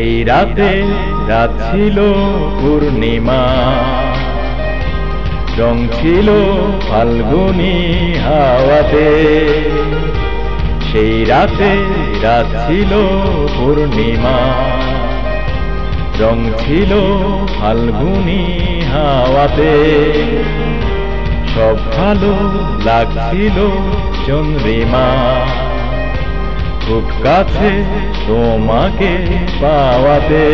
সেই রাতে রাত ছিল পূর্ণিমা, রং ছিল ফাল্গুনী হাওয়াতে। সেই রাতে রাত ছিল পূর্ণিমা, রং ছিল ফাল্গুনী হাওয়াতে। সব ভালো লাগছিল চন্দ্রিমা, খুব কাছে তোমাকে পাওয়াতে।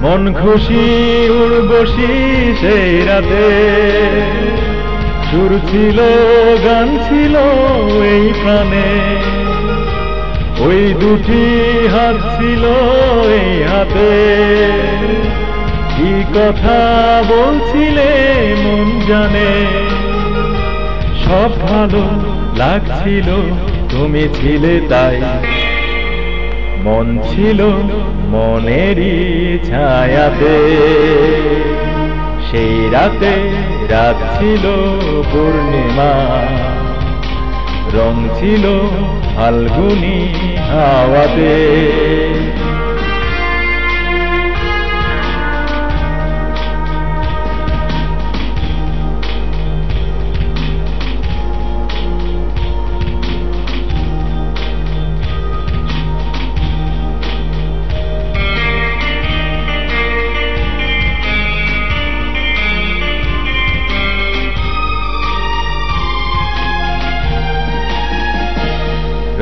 মন খুশি উর্বশী সেই রাতে, সুর ছিল গান ছিল এই প্রাণে। ওই দুটি হাত ছিল এই হাতে, কি কথা বলছিলে মন জানে। সব ভালো লাগছিল তুমি ছিলে তাই, মন ছিল মনেরই ছায়াতে। সেই রাতে রাত ছিল পূর্ণিমা, রং ছিল ফাল্গুনী হাওয়াতে।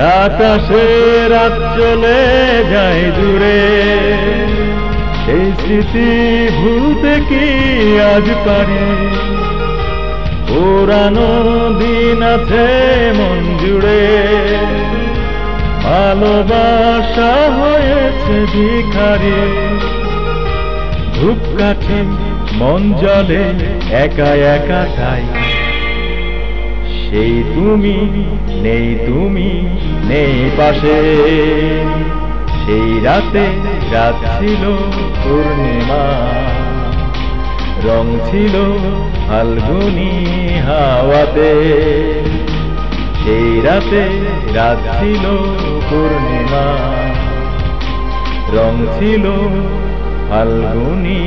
রাত আসে রাত চলে যায় দূরে, সেই স্মৃতি ভুলতে কি আজ পারি। পুরানো দিন আছে মন জুড়ে, ভালোবাসা হয়েছে ভিখারি। ধূপকাঠি মন জলে একা একা তাই, সেই তুমি নেই, তুমি নেই পাশে। সেই রাতে রাত ছিল পূর্ণিমা, রং ছিল ফাল্গুনী হাওয়াতে। সেই রাতে রাত ছিল পূর্ণিমা, রং ছিল ফাল্গুনী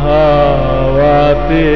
হাওয়াতে।